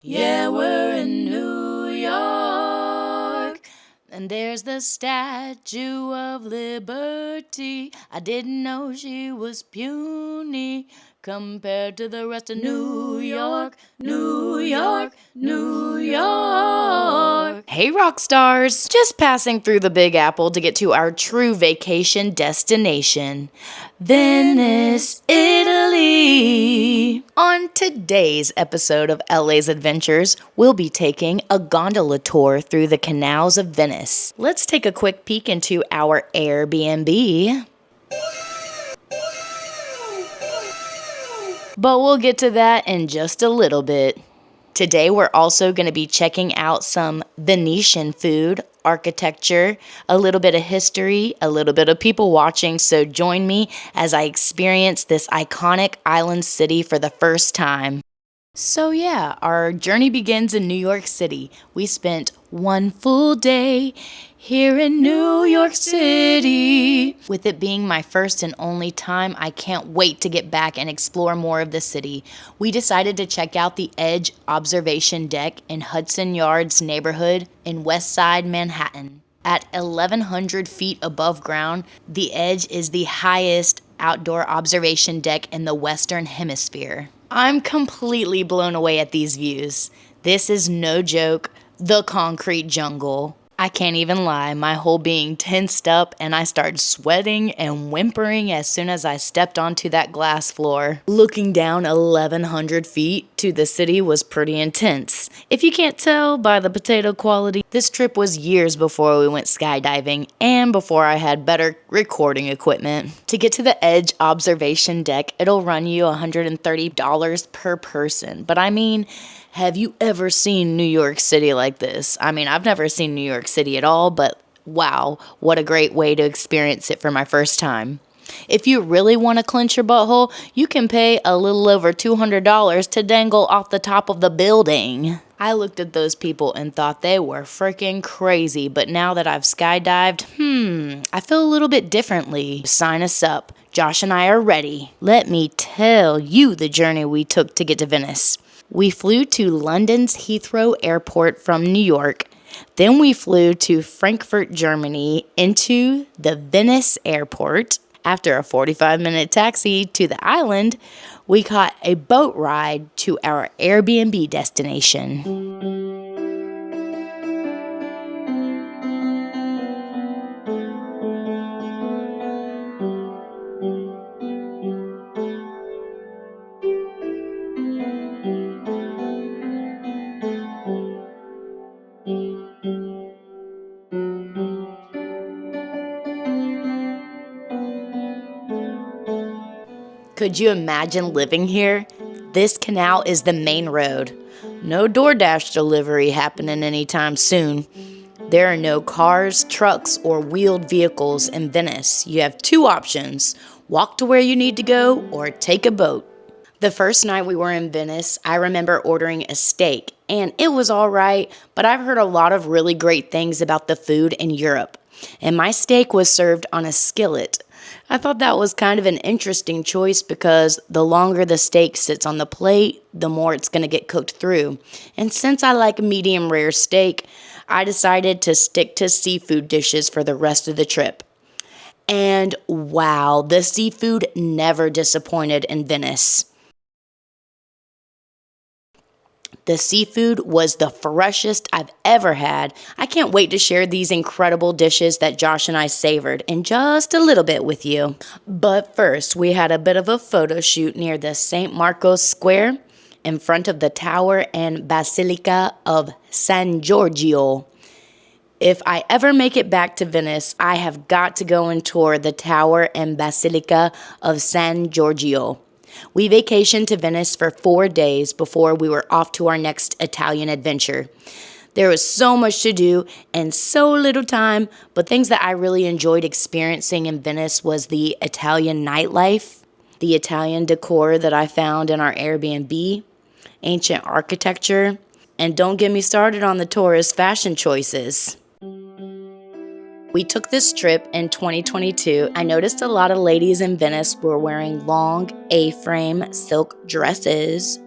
Yeah, we're in New York. And there's the Statue of Liberty. I didn't know she was puny compared to the rest of New York, New York, New York. Hey, rock stars! Just passing through the Big Apple to get to our true vacation destination, Venice, Italy. On today's episode of LA's Adventures, we'll be taking a gondola tour through the canals of Venice. Let's take a quick peek into our Airbnb. But we'll get to that in just a little bit. Today we're also going to be checking out some Venetian food, architecture, a little bit of history, a little bit of people watching, so join me as I experience this iconic island city for the first time. So yeah, our journey begins in New York City. We spent one full day here in New York City. With it being my first and only time, I can't wait to get back and explore more of the city. We decided to check out the Edge Observation Deck in Hudson Yards neighborhood in West Side Manhattan. At 1,100 feet above ground, the Edge is the highest outdoor observation deck in the Western Hemisphere. I'm completely blown away at these views. This is no joke, the concrete jungle. I can't even lie, my whole being tensed up and I started sweating and whimpering as soon as I stepped onto that glass floor. Looking down 1,100 feet to the city was pretty intense. If you can't tell by the potato quality, this trip was years before we went skydiving and before I had better recording equipment. To get to the Edge Observation Deck, it'll run you $130 per person, but I mean, have you ever seen New York City like this? I mean, I've never seen New York City at all, but wow, what a great way to experience it for my first time. If you really want to clench your butthole, you can pay a little over $200 to dangle off the top of the building. I looked at those people and thought they were freaking crazy, but now that I've skydived, I feel a little bit differently. Sign us up. Josh and I are ready. Let me tell you the journey we took to get to Venice. We flew to London's Heathrow Airport from New York. Then we flew to Frankfurt, Germany, into the Venice Airport. After a 45-minute taxi to the island, we caught a boat ride to our Airbnb destination. Could you imagine living here? This canal is the main road. No DoorDash delivery happening anytime soon. There are no cars, trucks, or wheeled vehicles in Venice. You have two options: walk to where you need to go or take a boat. The first night we were in Venice, I remember ordering a steak, and it was all right, but I've heard a lot of really great things about the food in Europe, and my steak was served on a skillet. I thought that was kind of an interesting choice because the longer the steak sits on the plate, the more it's going to get cooked through. And since I like medium rare steak, I decided to stick to seafood dishes for the rest of the trip. And wow, the seafood never disappointed in Venice. The seafood was the freshest I've ever had. I can't wait to share these incredible dishes that Josh and I savored in just a little bit with you. But first, we had a bit of a photo shoot near the St. Marco's Square in front of the tower and Basilica of San Giorgio. If I ever make it back to Venice, I have got to go and tour the tower and Basilica of San Giorgio. We vacationed to Venice for 4 days before we were off to our next Italian adventure. There was so much to do and so little time, but things that I really enjoyed experiencing in Venice was the Italian nightlife, the Italian decor that I found in our Airbnb, ancient architecture, and don't get me started on the tourist fashion choices. We took this trip in 2022. I noticed a lot of ladies in Venice were wearing long A-frame silk dresses,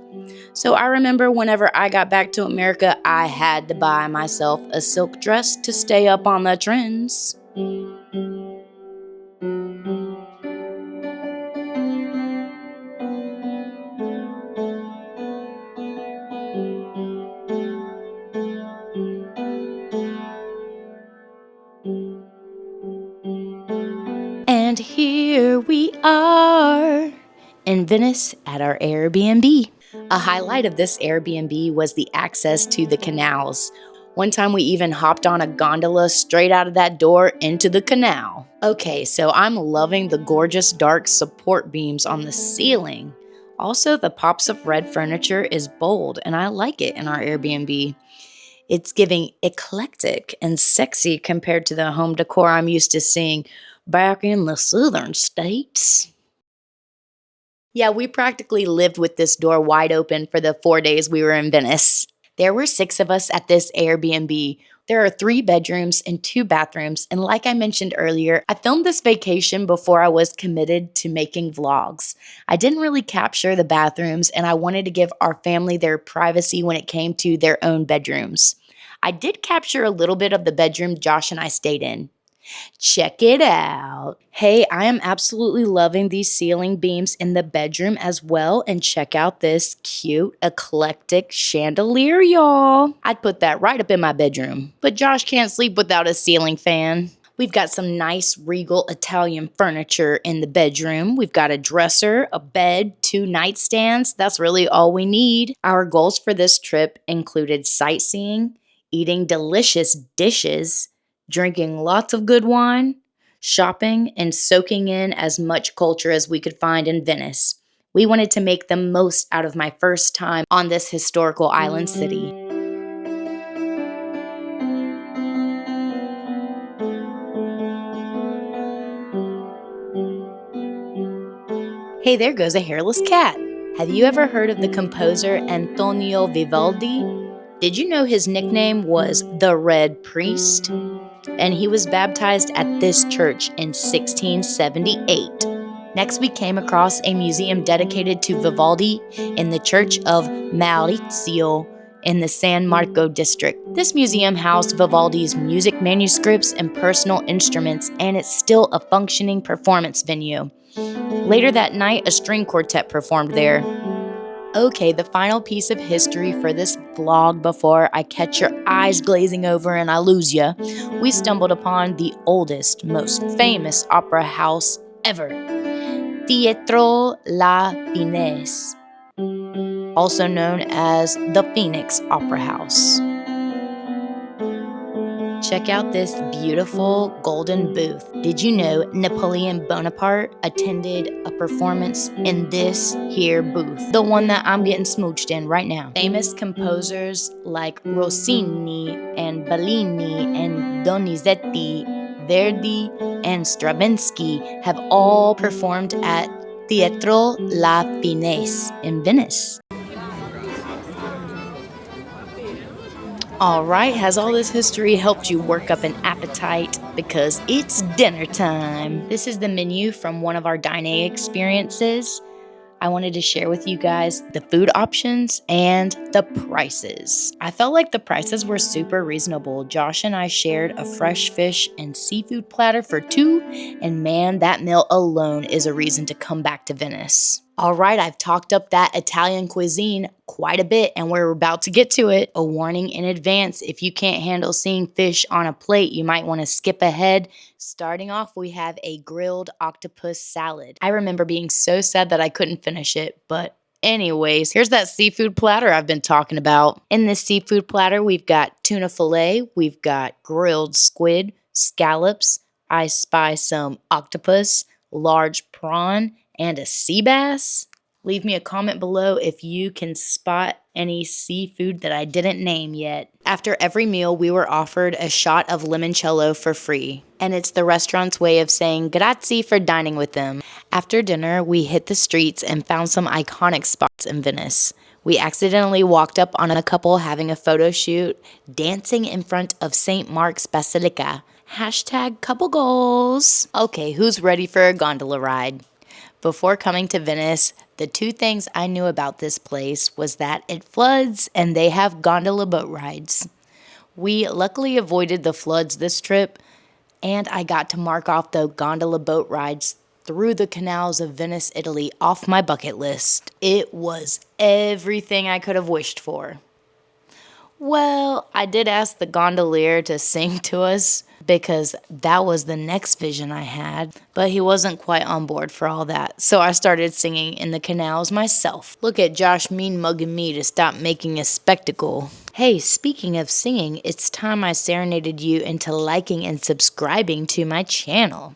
So I remember whenever I got back to America, I had to buy myself a silk dress to stay up on the trends. And here we are in Venice at our Airbnb. A highlight of this Airbnb was the access to the canals. One time we even hopped on a gondola straight out of that door into the canal. Okay, so I'm loving the gorgeous dark support beams on the ceiling. Also, the pops of red furniture is bold, and I like it in our Airbnb. It's giving eclectic and sexy compared to the home decor I'm used to seeing back in the southern states. Yeah, we practically lived with this door wide open for the 4 days we were in Venice. There were 6 of us at this Airbnb. There are 3 bedrooms and 2 bathrooms, and like I mentioned earlier, I filmed this vacation before I was committed to making vlogs. I didn't really capture the bathrooms, and I wanted to give our family their privacy when it came to their own bedrooms. I did capture a little bit of the bedroom Josh and I stayed in. Check it out. Hey, I am absolutely loving these ceiling beams in the bedroom as well. And check out this cute, eclectic chandelier, y'all. I'd put that right up in my bedroom. But Josh can't sleep without a ceiling fan. We've got some nice regal Italian furniture in the bedroom. We've got a dresser, a bed, 2 nightstands. That's really all we need. Our goals for this trip included sightseeing, eating delicious dishes, drinking lots of good wine, shopping, and soaking in as much culture as we could find in Venice. We wanted to make the most out of my first time on this historical island city. Hey, there goes a hairless cat. Have you ever heard of the composer Antonio Vivaldi? Did you know his nickname was the Red Priest? And he was baptized at this church in 1678. Next, we came across a museum dedicated to Vivaldi in the Church of Maurizio in the San Marco district. This museum housed Vivaldi's music manuscripts and personal instruments, and it's still a functioning performance venue. Later that night, a string quartet performed there. Okay, the final piece of history for this vlog before I catch your eyes glazing over and I lose ya. We stumbled upon the oldest, most famous opera house ever, Teatro La Fenice, also known as the Phoenix Opera House. Check out this beautiful golden booth. Did you know Napoleon Bonaparte attended a performance in this here booth? The one that I'm getting smooched in right now. Famous composers like Rossini and Bellini and Donizetti, Verdi, and Stravinsky have all performed at Teatro La Fenice in Venice. All right, has all this history helped you work up an appetite? Because it's dinner time. This is the menu from one of our dining experiences. I wanted to share with you guys the food options and the prices. I felt like the prices were super reasonable. Josh and I shared a fresh fish and seafood platter for 2, and man, that meal alone is a reason to come back to Venice. All right, I've talked up that Italian cuisine quite a bit, and we're about to get to it. A warning in advance, if you can't handle seeing fish on a plate, you might want to skip ahead. Starting off, we have a grilled octopus salad. I remember being so sad that I couldn't finish it, but anyways, here's that seafood platter I've been talking about. In this seafood platter, we've got tuna fillet, we've got grilled squid, scallops, I spy some octopus, large prawn, and a sea bass. Leave me a comment below if you can spot any seafood that I didn't name yet. After every meal, we were offered a shot of limoncello for free, and it's the restaurant's way of saying grazie for dining with them. After dinner, we hit the streets and found some iconic spots in Venice. We accidentally walked up on a couple having a photo shoot, dancing in front of St. Mark's Basilica. #couple goals. Okay, who's ready for a gondola ride? Before coming to Venice, the two things I knew about this place was that it floods and they have gondola boat rides. We luckily avoided the floods this trip, and I got to mark off the gondola boat rides through the canals of Venice, Italy off my bucket list. It was everything I could have wished for. Well, I did ask the gondolier to sing to us because that was the next vision I had, but he wasn't quite on board for all that. So I started singing in the canals myself. Look at Josh mean mugging me to stop making a spectacle. Hey, speaking of singing, it's time I serenaded you into liking and subscribing to my channel.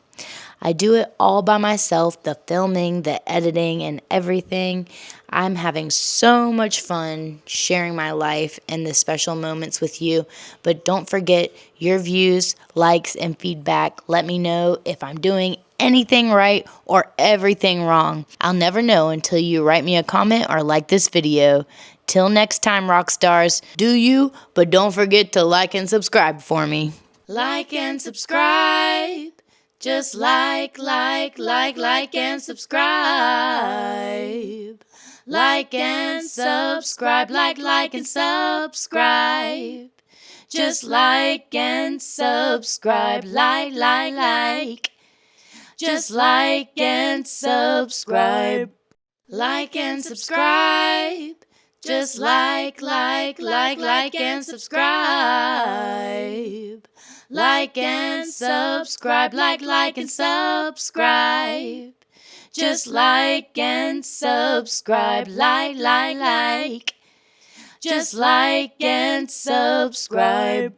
I do it all by myself, the filming, the editing, and everything. I'm having so much fun sharing my life and the special moments with you. But don't forget your views, likes, and feedback. Let me know if I'm doing anything right or everything wrong. I'll never know until you write me a comment or like this video. Till next time, rock stars, do you, but don't forget to like and subscribe for me. Like and subscribe. Just like and subscribe. Like and subscribe, like and subscribe. Just like and subscribe, like. Just like and subscribe. Like and subscribe. Just like and subscribe. Like and subscribe, like and subscribe. Just like and subscribe, like. Just like and subscribe.